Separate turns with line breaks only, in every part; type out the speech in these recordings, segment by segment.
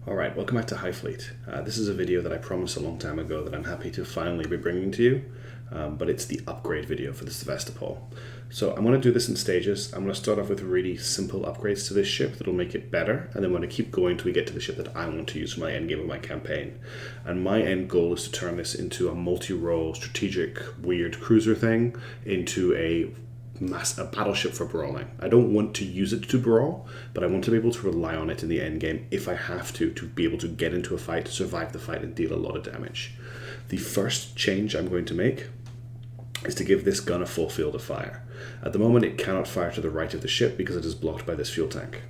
Alright, welcome back to Highfleet. This is a video that I promised a long time ago that I'm happy to finally be bringing to you, but it's the upgrade video for the Sevastopol. So I'm going to do this in stages. I'm going to start off with really simple upgrades to this ship that'll make it better, and then I'm going to keep going till we get to the ship that I want to use for my endgame of my campaign. And my end goal is to turn this into a multi-role, strategic, weird cruiser thing into a battleship for brawling. I don't want to use it to brawl, but I want to be able to rely on it in the end game if I have to be able to get into a fight, survive the fight, and deal a lot of damage. The first change I'm going to make is to give this gun a full field of fire. At the moment, it cannot fire to the right of the ship because it is blocked by this fuel tank.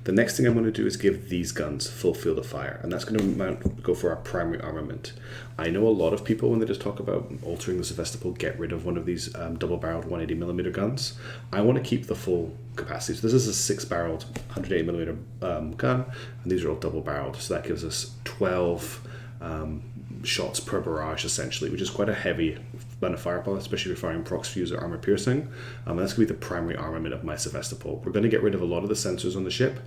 The next thing I'm going to do is give these guns full field of fire, and that's going to go for our primary armament. I know a lot of people, when they just talk about altering the Sevastopol, get rid of one of these double-barreled 180mm guns. I want to keep the full capacity. So this is a 6-barreled 180mm gun, and these are all double-barreled, so that gives us 12 shots per barrage, essentially, which is quite a heavy amount of firepower, especially if you're firing prox fuse or armor piercing. And that's going to be the primary armament of my Sevastopol. We're going to get rid of a lot of the sensors on the ship.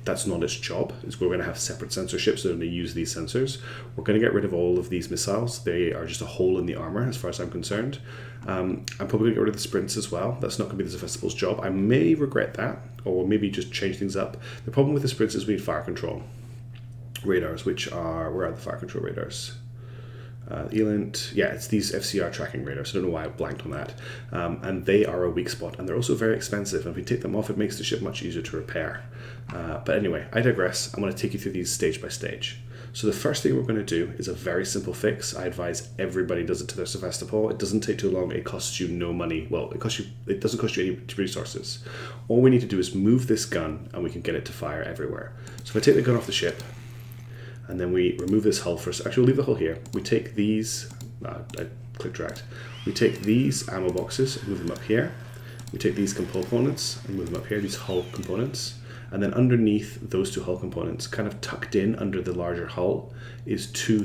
That's not its job. We're going to have separate sensor ships that are going to use these sensors. We're going to get rid of all of these missiles. They are just a hole in the armor, as far as I'm concerned. I'm probably going to get rid of the sprints as well. That's not going to be the Sevastopol's job. I may regret that, or maybe just change things up. The problem with the sprints is we need fire control radars, which are, where are the fire control radars? Elint, yeah, it's these FCR tracking radars. I don't know why I blanked on that. And they are a weak spot, and they're also very expensive. And if we take them off, it makes the ship much easier to repair. But anyway, I digress. I'm going to take you through these stage by stage. So the first thing we're going to do is a very simple fix. I advise everybody does it to their Sevastopol. It doesn't take too long. It costs you no money. Well, it doesn't cost you any resources. All we need to do is move this gun, and we can get it to fire everywhere. So if I take the gun off the ship, and then we remove this hull first. Actually, we'll leave the hull here. We take these, I click dragged. We take these ammo boxes and move them up here. We take these components and move them up here, these hull components. And then underneath those two hull components, kind of tucked in under the larger hull, is two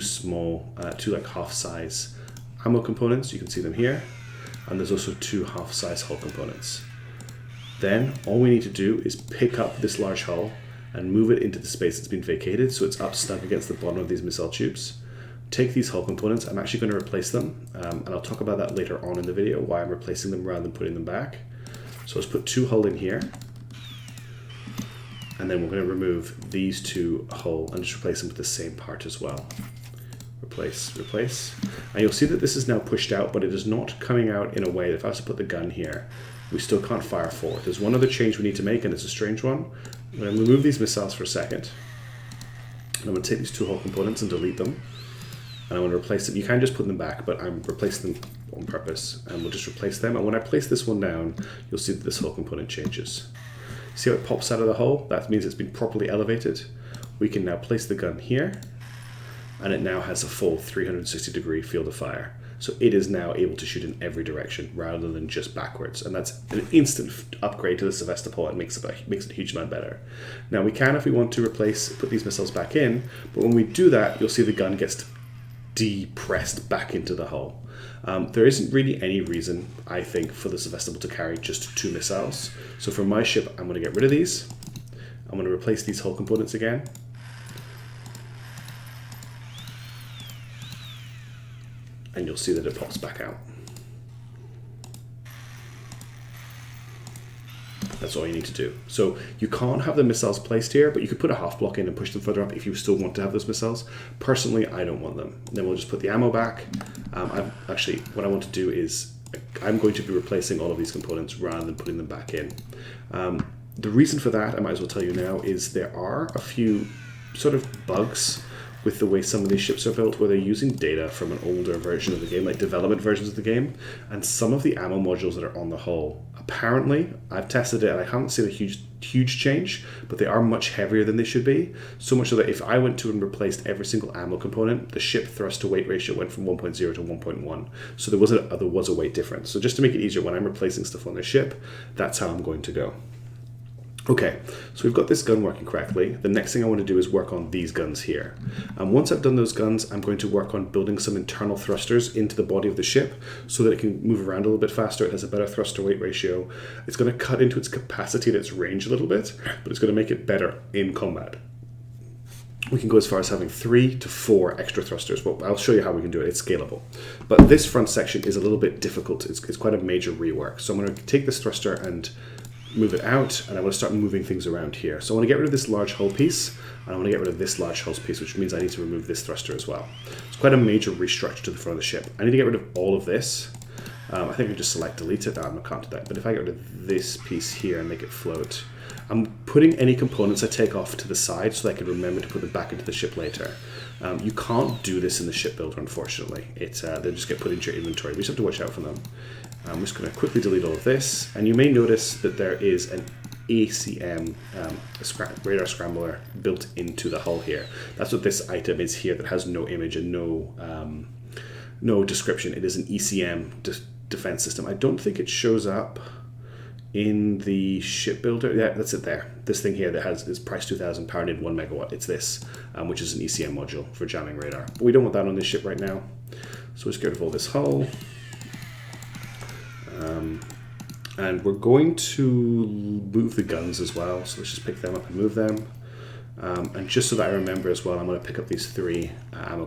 like half-size ammo components. You can see them here. And there's also two half-size hull components. Then all we need to do is pick up this large hull and move it into the space that's been vacated, so it's up stuck against the bottom of these missile tubes. Take these hull components. I'm actually going to replace them, and I'll talk about that later on in the video, why I'm replacing them rather than putting them back. So let's put two hull in here, and then we're going to remove these two hull and just replace them with the same part as well. Replace, replace. And you'll see that this is now pushed out, but it is not coming out in a way that if I was to put the gun here, we still can't fire forward. There's one other change we need to make, and it's a strange one. I'm going to remove these missiles for a second. And I'm going to take these two hull components and delete them. And I'm going to replace them. You can just put them back, but I'm replacing them on purpose. And we'll just replace them. And when I place this one down, you'll see that this hull component changes. See how it pops out of the hull? That means it's been properly elevated. We can now place the gun here. And it now has a full 360-degree field of fire. So it is now able to shoot in every direction rather than just backwards. And that's an instant upgrade to the Sevastopol. It makes it a huge amount better. Now we can, if we want to, put these missiles back in, but when we do that, you'll see the gun gets depressed back into the hull. There isn't really any reason, I think, for the Sevastopol to carry just two missiles. So for my ship, I'm going to get rid of these. I'm going to replace these hull components again. And you'll see that it pops back out. That's all you need to do. So you can't have the missiles placed here, but you could put a half block in and push them further up if you still want to have those missiles. Personally, I don't want them. Then we'll just put the ammo back. Actually, what I want to do is I'm going to be replacing all of these components rather than putting them back in. The reason for that, I might as well tell you now, is there are a few sort of bugs with the way some of these ships are built, where they're using data from an older version of the game, like development versions of the game, and some of the ammo modules that are on the hull, apparently, I've tested it and I haven't seen a huge change, but they are much heavier than they should be, so much so that if I went to and replaced every single ammo component, the ship thrust to weight ratio went from 1.0 to 1.1, so there was a weight difference. So just to make it easier, when I'm replacing stuff on the ship, that's how I'm going to go. Okay, so we've got this gun working correctly. The next thing I want to do is work on these guns here. And once I've done those guns, I'm going to work on building some internal thrusters into the body of the ship so that it can move around a little bit faster. It has a better thrust to weight ratio. It's going to cut into its capacity and its range a little bit, but it's going to make it better in combat. we can go as far as having 3 to 4 extra thrusters. Well, I'll show you how we can do it. It's scalable. But this front section is a little bit difficult. It's quite a major rework. So I'm going to take this thruster and move it out, and I want to start moving things around here. So I want to get rid of this large hull piece, and I want to get rid of this large hull piece, which means I need to remove this thruster as well. It's quite a major restructure to the front of the ship. I need to get rid of all of this. I think I just select delete it. I can't do that. But if I get rid of this piece here and make it float, I'm putting any components I take off to the side so that I can remember to put them back into the ship later. You can't do this in the Shipbuilder, unfortunately. They just get put into your inventory. We just have to watch out for them. I'm just going to quickly delete all of this. And you may notice that there is an ACM radar scrambler built into the hull here. That's what this item is here that has no image and no description. It is an ECM defense system. I don't think it shows up in the Shipbuilder. Yeah, that's it there. This thing here that is price 2,000, powered in 1 megawatt. It's this, which is an ECM module for jamming radar. But we don't want that on this ship right now. So let's get rid of all this hull. And we're going to move the guns as well. So let's just pick them up and move them. And just so that I remember as well, I'm going to pick up these two ammo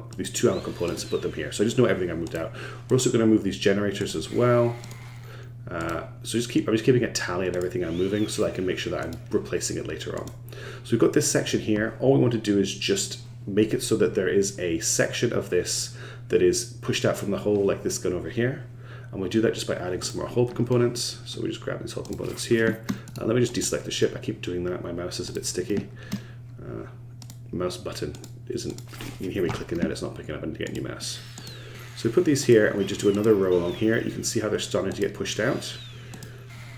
components and put them here. So I just know everything I moved out. We're also going to move these generators as well. So I'm just keeping a tally of everything I'm moving so that I can make sure that I'm replacing it later on. So we've got this section here. All we want to do is just make it so that there is a section of this that is pushed out from the hull, like this gun over here. And we do that just by adding some more hull components. So we just grab these hull components here. Let me just deselect the ship. I keep doing that. My mouse is a bit sticky. Mouse button isn't, you can hear me clicking there, it's not picking up. I need to get a new mouse. So we put these here and we just do another row along here. You can see how they're starting to get pushed out.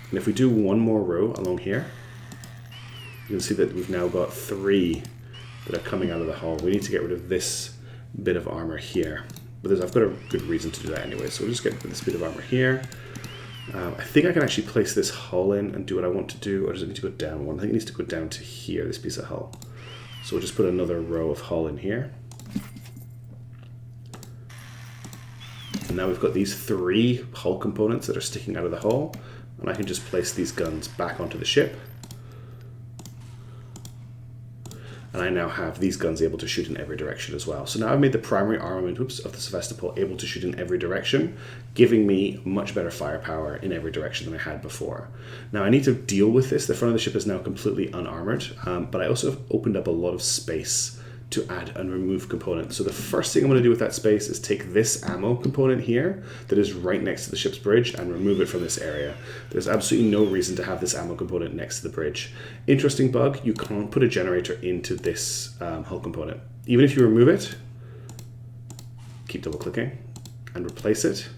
And if we do one more row along here, you can see that we've now got 3 that are coming out of the hull. We need to get rid of this bit of armor here. But I've got a good reason to do that anyway. So we'll just get rid of this bit of armor here. I think I can actually place this hull in and do what I want to do, or does it need to go down one? I think it needs to go down to here, this piece of hull. So we'll just put another row of hull in here. And now we've got these 3 hull components that are sticking out of the hull, and I can just place these guns back onto the ship. And I now have these guns able to shoot in every direction as well. So now I've made the primary armament of the Sevastopol able to shoot in every direction, giving me much better firepower in every direction than I had before. Now I need to deal with this. The front of the ship is now completely unarmored, but I also have opened up a lot of space to add and remove components. So the first thing I'm going to do with that space is take this ammo component here that is right next to the ship's bridge and remove it from this area. There's absolutely no reason to have this ammo component next to the bridge. Interesting bug, you can't put a generator into this hull component. Even if you remove it, keep double clicking and replace it,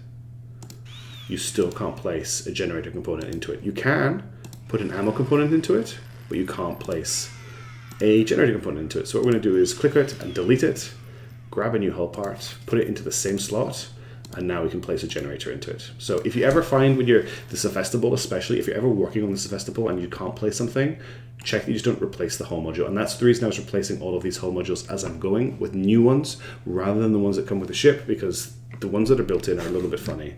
you still can't place a generator component into it. You can put an ammo component into it, but you can't place a generator component into it. So what we're going to do is click it and delete it, grab a new hull part, put it into the same slot, and now we can place a generator into it. So if you ever find when you're the Sevastopol, especially if you're ever working on the Sevastopol and you can't place something, check that you just don't replace the hull module. And that's the reason I was replacing all of these hull modules as I'm going with new ones rather than the ones that come with the ship, because the ones that are built in are a little bit funny.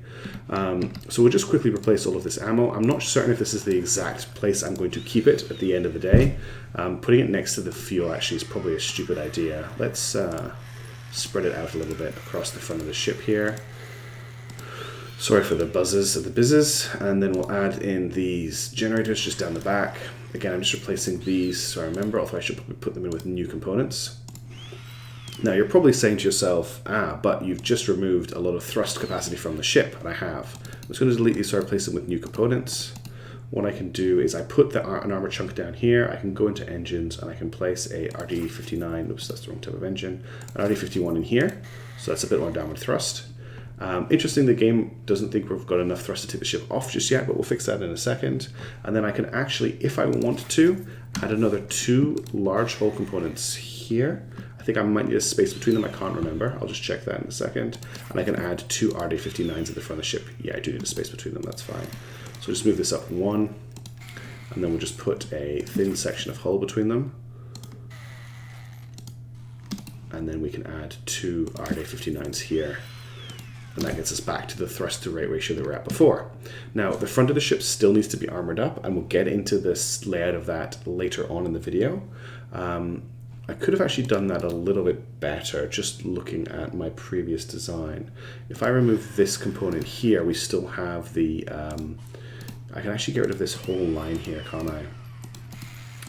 So we'll just quickly replace all of this ammo. I'm not certain if this is the exact place I'm going to keep it at the end of the day. Putting it next to the fuel actually is probably a stupid idea. Let's spread it out a little bit across the front of the ship here. Sorry for the buzzes of the bizzes. And then we'll add in these generators just down the back. Again, I'm just replacing these so I remember, although I should probably put them in with new components. Now you're probably saying to yourself, but you've just removed a lot of thrust capacity from the ship, and I have. I'm just going to delete these so I replace them with new components. What I can do is I put an armor chunk down here, I can go into engines and I can place a RD59, oops, that's the wrong type of engine, an RD51 in here, so that's a bit more downward thrust. Interesting, the game doesn't think we've got enough thrust to take the ship off just yet, but we'll fix that in a second. And then I can actually, if I want to, add another 2 large hull components here. I think I might need a space between them, I can't remember. I'll just check that in a second. And I can add 2 RD59s at the front of the ship. Yeah, I do need a space between them, that's fine. So just move this up 1, and then we'll just put a thin section of hull between them. And then we can add 2 RD59s here. And that gets us back to the thrust to rate ratio that we were at before. Now, the front of the ship still needs to be armored up, and we'll get into this layout of that later on in the video. I could have actually done that a little bit better just looking at my previous design. If I remove this component here, we still have the, I can actually get rid of this whole line here, can't I?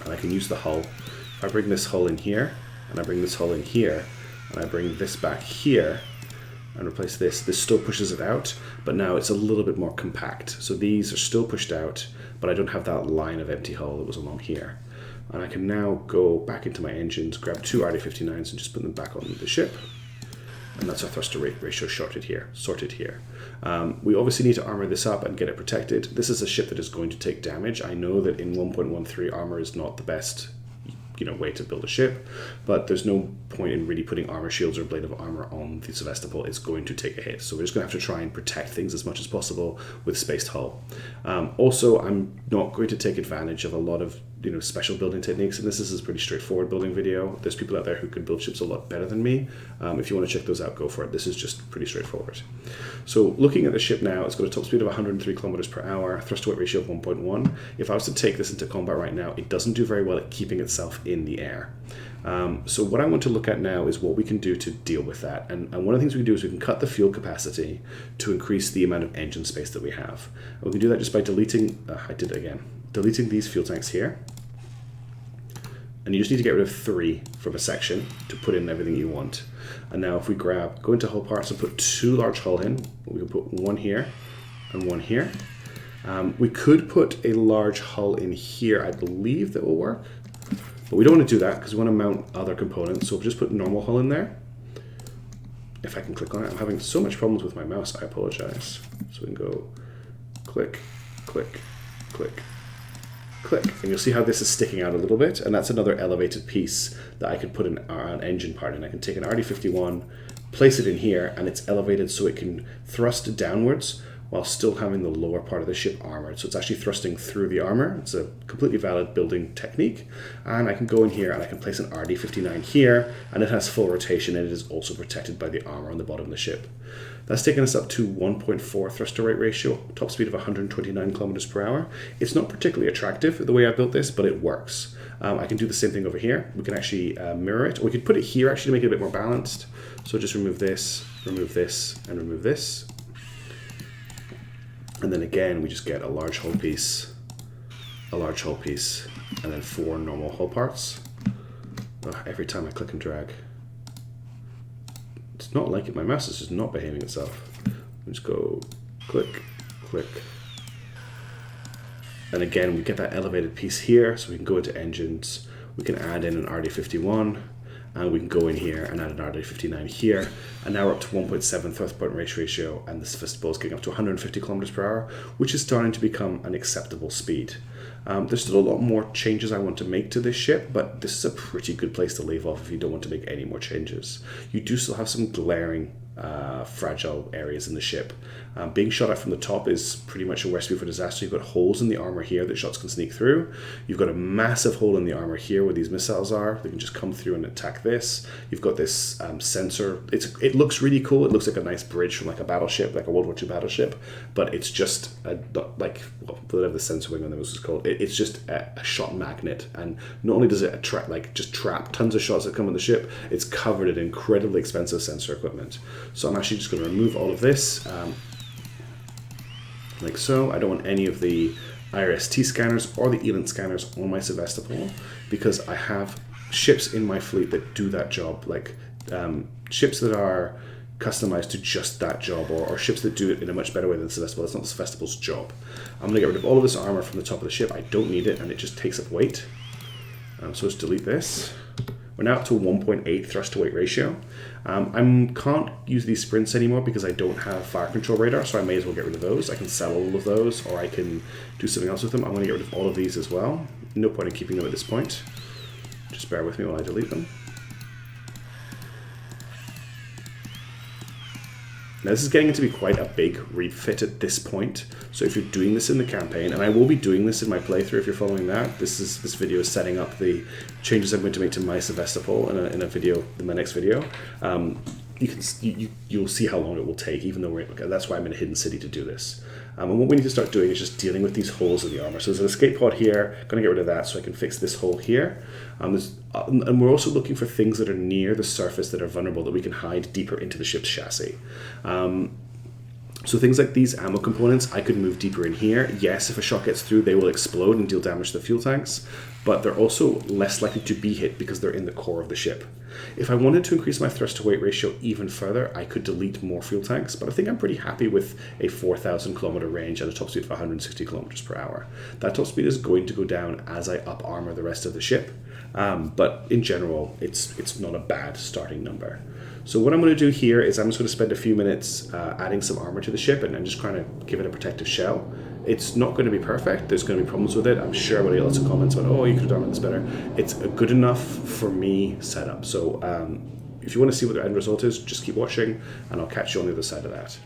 And I can use the hull. If I bring this hull in here, and I bring this hull in here, and I bring this back here, and replace this, this still pushes it out, but now it's a little bit more compact. So these are still pushed out, but I don't have that line of empty hull that was along here. And I can now go back into my engines, grab 2 RD59s and just put them back on the ship. And that's our thruster rate ratio sorted here. We obviously need to armor this up and get it protected. This is a ship that is going to take damage. I know that in 1.13 armor is not the best way to build a ship, but there's no point in really putting armor shields or blade of armor on the Sevastopol. It's going to take a hit, so we're just going to have to try and protect things as much as possible with spaced hull. Also, I'm not going to take advantage of a lot of special building techniques, and this is a pretty straightforward building video. There's people out there who can build ships a lot better than me. If you want to check those out, go for it. This is just pretty straightforward. So looking at the ship now, it's got a top speed of 103 kilometers per hour, thrust to weight ratio of 1.1. If I was to take this into combat right now, it doesn't do very well at keeping itself in the air. So what I want to look at now is what we can do to deal with that. And one of the things we can do is we can cut the fuel capacity to increase the amount of engine space that we have. And we can do that just by deleting, deleting these fuel tanks here. And you just need to get rid of 3 from a section to put in everything you want. And now if we go into hull parts and put 2 large hull in, we can put 1 here and 1 here. We could put a large hull in here. I believe that will work. But we don't want to do that because we want to mount other components. So we'll just put normal hull in there. If I can click on it. I'm having so much problems with my mouse. I apologize. So we can go click, click, click, click. And you'll see how this is sticking out a little bit. And that's another elevated piece that I can put an engine part in. I can take an RD51, place it in here, and it's elevated so it can thrust downwards while still having the lower part of the ship armored. So it's actually thrusting through the armor. It's a completely valid building technique. And I can go in here and I can place an RD59 here, and it has full rotation, and it is also protected by the armor on the bottom of the ship. That's taken us up to 1.4 thruster to weight ratio, top speed of 129 kilometers per hour. It's not particularly attractive the way I built this, but it works. I can do the same thing over here. We can actually mirror it. Or we could put it here actually to make it a bit more balanced. So just remove this, and remove this. And then again, we just get a large hull piece, and then 4 normal hull parts. Every time I click and drag. It's not like it, my mouse is just not behaving itself. Just go click, click. And again, we get that elevated piece here, so we can go into engines. We can add in an RD51, and we can go in here and add an RD59 here. And now we're up to 1.7 thrust point race ratio, and the Sevastopol is getting up to 150 kilometers per hour, which is starting to become an acceptable speed. There's still a lot more changes I want to make to this ship, but this is a pretty good place to leave off if you don't want to make any more changes. You do still have some glaring fragile areas in the ship. Being shot at from the top is pretty much a recipe for disaster. You've got holes in the armor here that shots can sneak through. You've got a massive hole in the armor here where these missiles are. They can just come through and attack this. You've got this sensor. It looks really cool. It looks like a nice bridge from like a battleship, like a World War II battleship, but it's just whatever the sensor wing on them was called. It's just a shot magnet, and not only does it attract, just trap tons of shots that come on the ship, it's covered in incredibly expensive sensor equipment. So I'm actually just going to remove all of this, like so. I don't want any of the IRST scanners or the ELINT scanners on my Sevastopol, because I have ships in my fleet that do that job, ships that are customized to just that job, or ships that do it in a much better way than Sevastopol. That's not the Sevastopol's job. I'm going to get rid of all of this armor from the top of the ship. I don't need it, and it just takes up weight. So let's delete this. We're now up to 1.8 thrust to weight ratio. I can't use these sprints anymore because I don't have fire control radar, so I may as well get rid of those. I can sell all of those, or I can do something else with them. I'm going to get rid of all of these as well. No point in keeping them at this point. Just bear with me while I delete them. Now this is getting to be quite a big refit at this point. So if you're doing this in the campaign, and I will be doing this in my playthrough if you're following that, this video is setting up the changes I'm going to make to my Sevastopol in a video, in my next video. you'll see how long it will take, even though that's why I'm in a hidden city to do this. And what we need to start doing is just dealing with these holes in the armor. So there's an escape pod here. I'm going to get rid of that so I can fix this hole here. And we're also looking for things that are near the surface that are vulnerable that we can hide deeper into the ship's chassis. So things like these ammo components, I could move deeper in here. Yes, if a shot gets through, they will explode and deal damage to the fuel tanks, but they're also less likely to be hit because they're in the core of the ship. If I wanted to increase my thrust to weight ratio even further, I could delete more fuel tanks, but I think I'm pretty happy with a 4,000 kilometer range at a top speed of 160 kilometers per hour. That top speed is going to go down as I up armor the rest of the ship, but in general, it's not a bad starting number. So what I'm going to do here is I'm just going to spend a few minutes adding some armor to the ship and just trying to give it a protective shell. It's not going to be perfect. There's going to be problems with it. I'm sure I'm going to get lots of comments about, oh, you could have done this better. It's a good enough for me setup. So if you want to see what the end result is, just keep watching and I'll catch you on the other side of that.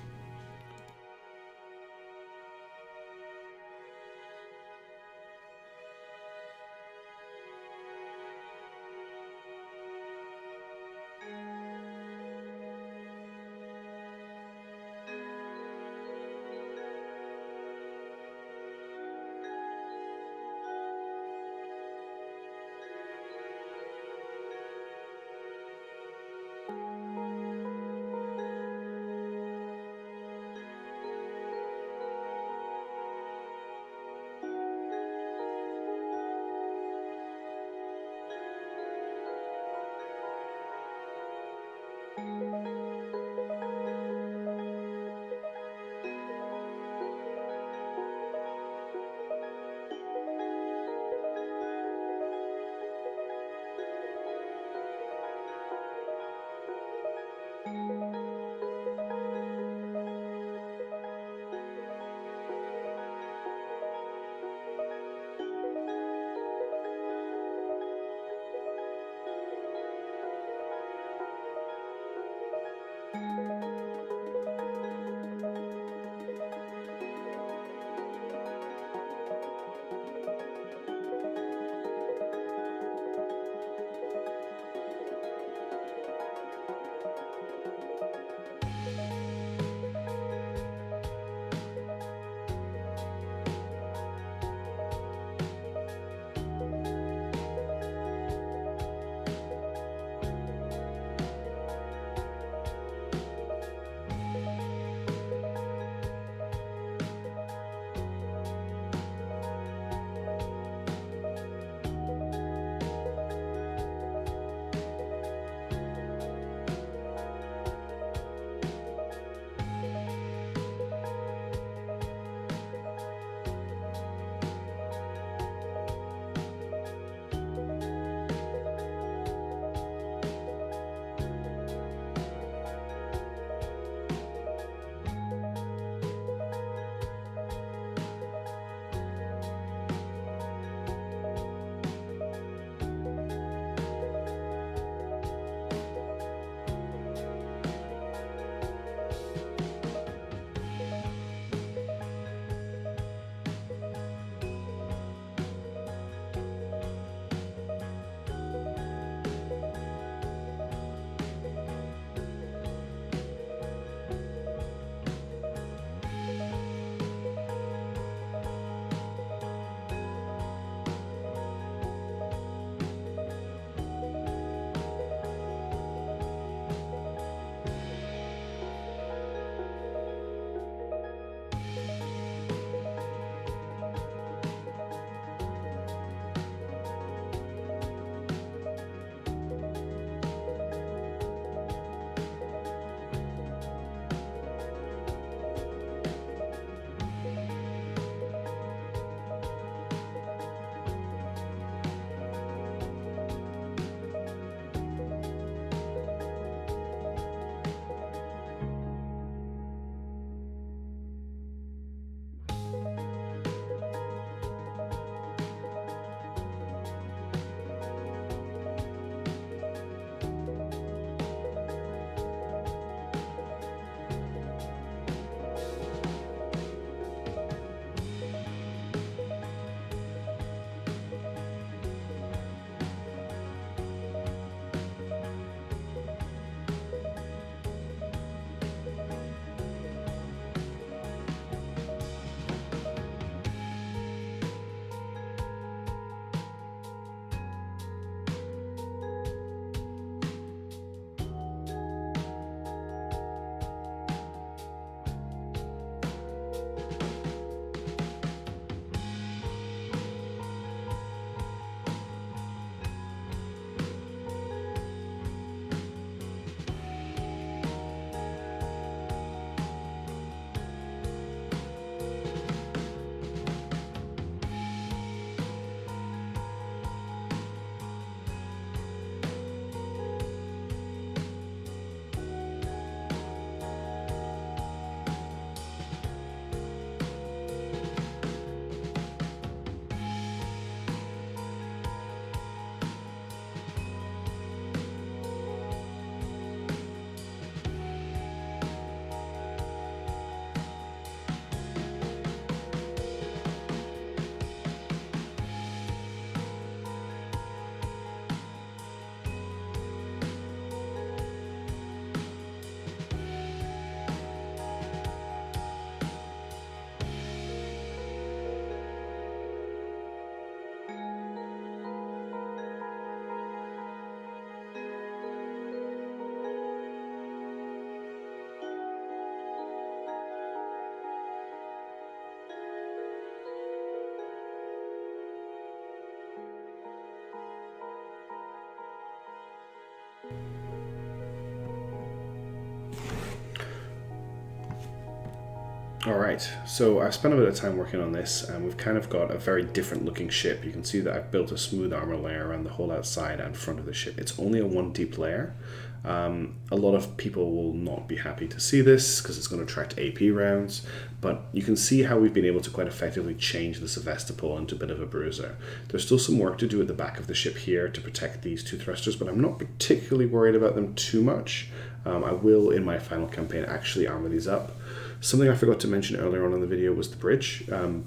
Alright, so I've spent a bit of time working on this, and we've kind of got a very different looking ship. You can see that I've built a smooth armor layer around the whole outside and front of the ship. It's only a 1 deep layer. A lot of people will not be happy to see this because it's going to attract AP rounds, but you can see how we've been able to quite effectively change the Sevastopol into a bit of a bruiser. There's still some work to do at the back of the ship here to protect these 2 thrusters, but I'm not particularly worried about them too much. I will, in my final campaign, actually armor these up. Something I forgot to mention earlier on in the video was the bridge. Now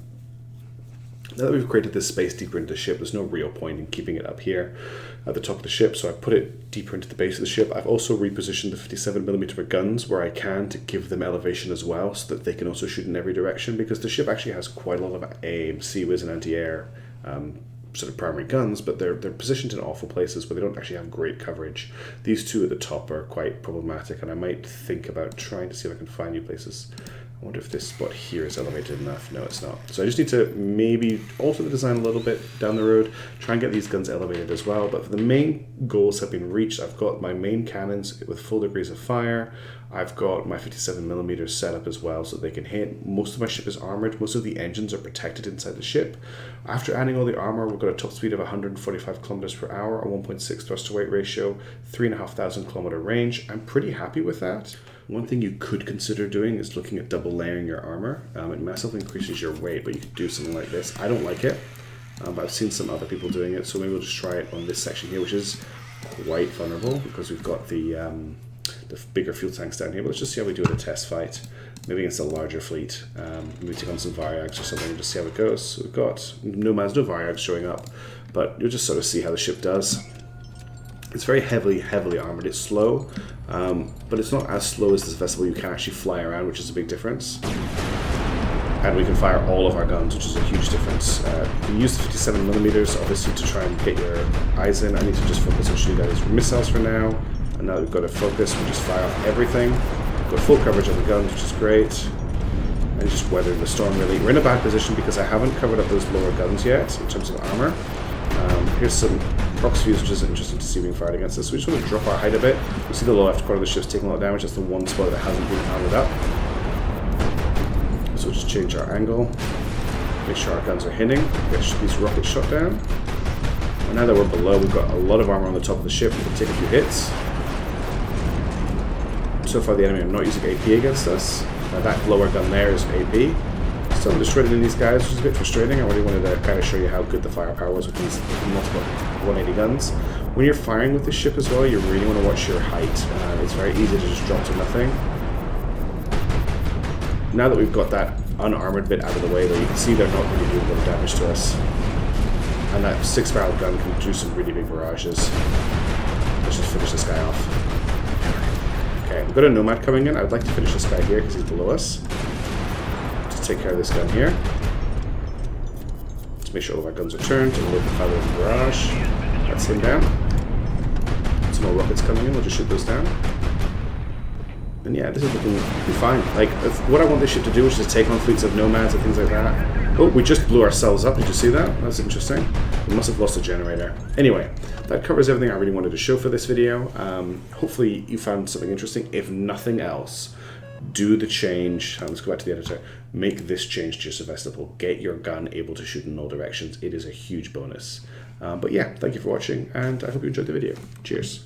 that we've created this space deeper into the ship, there's no real point in keeping it up here at the top of the ship, so I put it deeper into the base of the ship. I've also repositioned the 57mm guns where I can to give them elevation as well, so that they can also shoot in every direction, because the ship actually has quite a lot of aim, sea-whiz and anti-air sort of primary guns, but they're positioned in awful places where they don't actually have great coverage. These 2 at the top are quite problematic, and I might think about trying to see if I can find new places. I wonder if this spot here is elevated enough. No, it's not. So I just need to maybe alter the design a little bit down the road, try and get these guns elevated as well. But the main goals have been reached. I've got my main cannons with full degrees of fire. I've got my 57mm set up as well so they can hit. Most of my ship is armored. Most of the engines are protected inside the ship. After adding all the armor, we've got a top speed of 145 kilometers per hour, a 1.6 thrust to weight ratio, 3,500 kilometer range. I'm pretty happy with that. One thing you could consider doing is looking at double layering your armor. It massively increases your weight, but you could do something like this. I don't like it, but I've seen some other people doing it, so maybe we'll just try it on this section here, which is quite vulnerable because we've got the bigger fuel tanks down here. But let's just see how we do in a test fight, maybe against a larger fleet. Maybe take on some Varyags or something and just see how it goes. So we've got no Varyags showing up, but you'll just sort of see how the ship does. It's very heavily armored. It's slow, but it's not as slow as this vessel. You can actually fly around, which is a big difference. And we can fire all of our guns, which is a huge difference. You can use the 57mm, obviously, to try and get your eyes in. I need to just focus on shooting at his missiles for now. And now that we've got to focus, we just fire off everything. We've got full coverage of the guns, which is great. And just weathering the storm, really. We're in a bad position because I haven't covered up those lower guns yet, in terms of armor. Here's some proxy views, which is interesting to see being fired against us. So we just want to drop our height a bit. You see the lower left corner of the ship's taking a lot of damage. That's the one spot that hasn't been armored up. So we'll just change our angle. Make sure our guns are hitting. Get these rockets shot down. And now that we're below, we've got a lot of armor on the top of the ship. We can take a few hits. So far the enemy are not using AP against us. That lower gun there is AP. So I'm just shredding in these guys, which is a bit frustrating. I really wanted to kind of show you how good the firepower was with these multiple 180 guns. When you're firing with the ship as well, you really want to watch your height. It's very easy to just drop to nothing. Now that we've got that unarmored bit out of the way, though, you can see they're not really doing a lot of damage to us. And that 6-barrel gun can do some really big barrages. Let's just finish this guy off. Okay, we've got a Nomad coming in. I would like to finish this guy here because he's below us. Take care of this gun here. Let's make sure all of our guns are turned and load the fire with the barrage. That's him down. Some more rockets coming in, we'll just shoot those down. And yeah, this is looking fine. Like, what I want this ship to do is just take on fleets of nomads and things like that. Oh, we just blew ourselves up. Did you see that? That's interesting. We must have lost a generator. Anyway, that covers everything I really wanted to show for this video. Hopefully you found something interesting. If nothing else, do the change. Let's go back to the editor. Make this change to your Sevastopol. Get your gun able to shoot in all directions. It is a huge bonus. But yeah, thank you for watching, and I hope you enjoyed the video. Cheers.